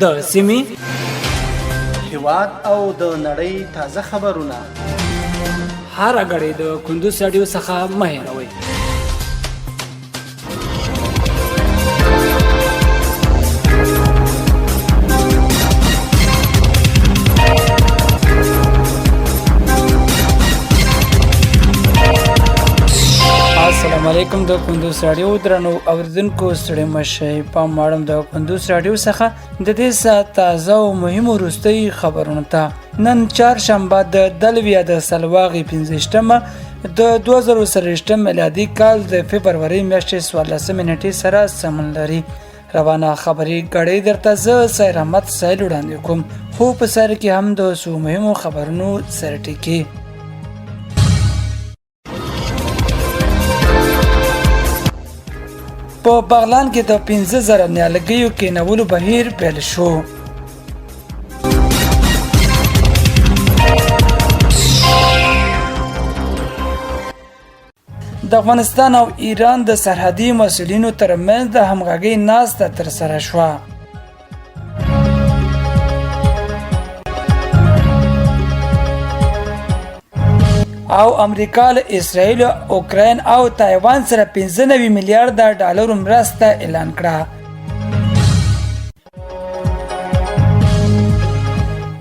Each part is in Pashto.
د سیمې هیواد او د نړۍ تازه خبرونه هر غړي د کندوز رادیو څخه مه هېروئ. السلام علیکم. د کندوز رادیو درنو اوریدونکو ستړي مشئ. پام واړم د کندوز رادیو څخه د دې ساعت تازه او مهمو وروستۍ خبرونو ته. نن چهارشنبه د دلویه د سلواغې 15مه د 2023 میلادي کال د فبرورۍ میاشتې 14 نیټې سره سمون لري. روانه خبري غړې درته زه سیر احمد سایل وړاندې کوم. خو په سر کې هم د څو مهمو خبرونو سره ټکی. په بغلان کې د 15,000 نیالګیو کېنولو بهیر پیل شو. د افغانستان او ایران د سرحدي مسؤلینو ترمنځ د همغږۍ ناسته ترسره شوه. او امریکا له اسرائیل، اوکراین او تایوان سره 95 میلیارډ ډالر مرسته اعلان کړه.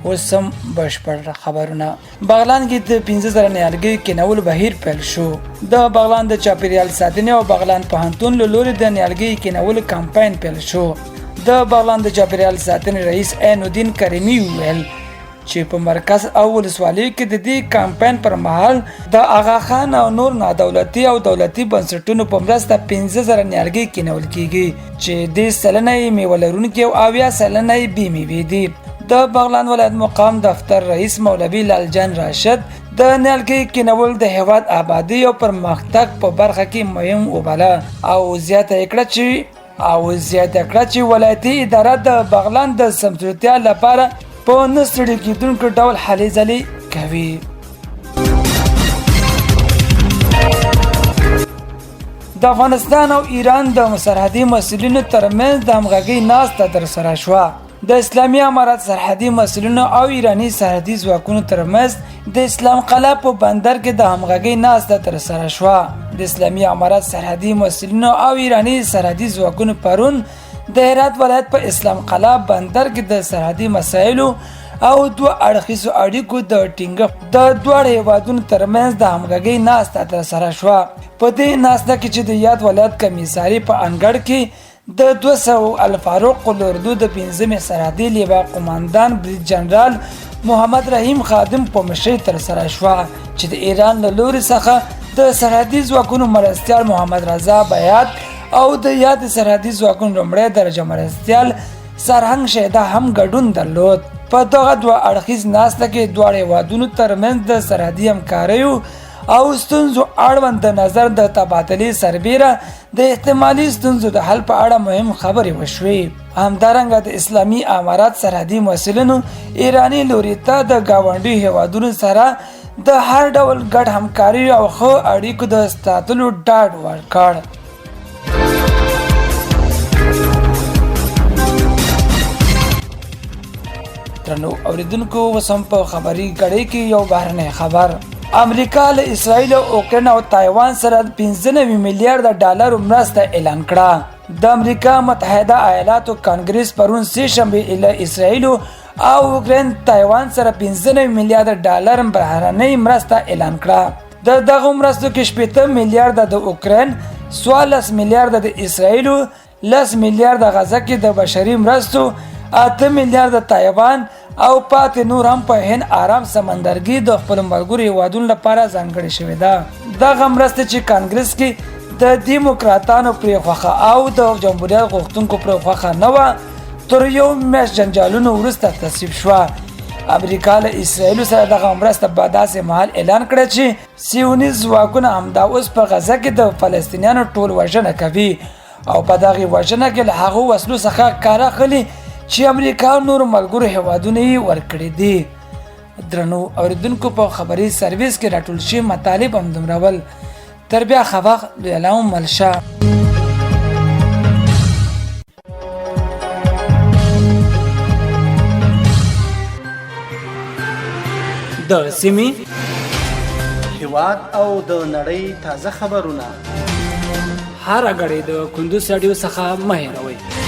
اوسم بشپړ خبرونه. بغلان کې د 15,000 نیالګیو کېنولو بهیر پیل شو. د بغلان د چاپیریال ساتنې او بغلان پوهنتون له لوري د نیالګیو کېنولو کمپاین پیل شو. د بغلان د چاپیریال ساتنې رئیس عین الدین کریمي وویل چې په مرکز او ولسوالیو کې د دې کمپاین پر مهال د آغا خان او نور نادولتي او دولتي بنسټونو په مرسته 15,000 نیالګي کېنول کېږي چې 10 سلنه یې میوه لرونکي او 80 سلنه یې بې میوې دي. د بغلان ولایت مقام دفتر رئیس مولوي لال جان راشد د نیالګي کېنول د هیواد آبادی او پرمختګ په برخه کې مهم وباله او زیاته کړه چې ولایتي اداره د بغلان د سمسورتیا لپاره په نستړي کېدونکو ډول هلې ځلې کوي. د افغانستان او ایران د سرحدي مسؤلینو ترمنځ د همغږۍ ناسته ترسره شوه. د اسلامي امارت سرحدي مسؤلینو او ایراني سرحدي ځواکونو ترمنځ د اسلام قلعه په بندر کې د همغږۍ ناسته ترسره شوه. د اسلامي امارت سرحدي مسؤلینو او ایراني سرحدي ځواکونو پرون د هرات ولایت په اسلام قلعه بندر کې د سرحدي مسایلو او دوه اړخیزو اړیکو د ټینګښت د دواړو هیوادونو ترمنځ د همغږۍ ناسته ترسره شوه. په دې ناسته کې چې د یاد ولایت کمیساري په انګړ کې د 200 الفاروق الاردو د 5مې سرحدي لیوا قوماندان بریج جنرال محمد رحیم خادم په مشرۍ ترسره شوه چې د ایران له لوري څخه د سرحدي ځواکونو مرستیال محمد رضا بیات او د یاد سرحدي ځواکونو لومړی درجه مرستیال سرهنګ شهدا هم ګډون درلود. په دغه دوه اړخیز ناسته کې دواړو هیوادونو ترمنځ د سرحدي همکاریو او ستونزو اړوند د نظر د تبادلې سربیره د احتمالي ستونزو د حل په اړه مهم خبرې وشوې. همدارنګه د اسلامي امارات سرحدي مسؤلینو ایراني لوري ته د ګاونډي هیوادونو سره د هر ډول ګډ همکاري او ښه اړیکو د ساتلو ډاډ ورکړ. درنو اوریدونکو وسم په خبري غړې کې یو بهرنی خبر. امریکا له اسرائیل او اوکراین او تایوان سره 95 میلیارډ ډالر مرسته اعلان کړه. د امریکا متحده ایالاتو کانګرس پرون سه شنبه له اسرائیل او اوکراین تایوان سره 95 میلیارډ ډالر بهرنۍ مرسته اعلان کړه. دغه مرستو کې 70 میلیارډ د اوکراین، 14 میلیارډ د اسرائیل، 10 میلیارډ غزه کې د بشري مرستو، 8 میلیارډ د تایوان او پاتې نور هم په هند آرام سمندرګي د خپل ملګرو هیوادونو لپاره ځانګړې شوې ده. دغه مرسته چې کانګرس کې د دیموکراتانو پرې خوښه او د جمهوریت غوښتونکو پرې خوښه نه وه، تر یو میاشت جنجالونو وروسته تصویب شوه. امریکا له اسرائیل سره دغه مرسته په داسې مهال اعلان کړه چې سیونیست ځواکونه همدا اوس په غزه کې د فلسطینیانو ټول وژنه کوي او په دغه وژنه کې له هغو وسلو څخه کار اخلي چې امریکا نور ملګرو هیوادونه یې ورکړي دي. درنو اوریدونکو په خبري سرویس کې راټول شوي مطالب هم دومره ول. تر بیا ښه وخت. لیلام ملشه. د سیمې، هیواد او د نړۍ تازه خبرونه هر غړي د کندوز رادیو څخه مه هېروئ.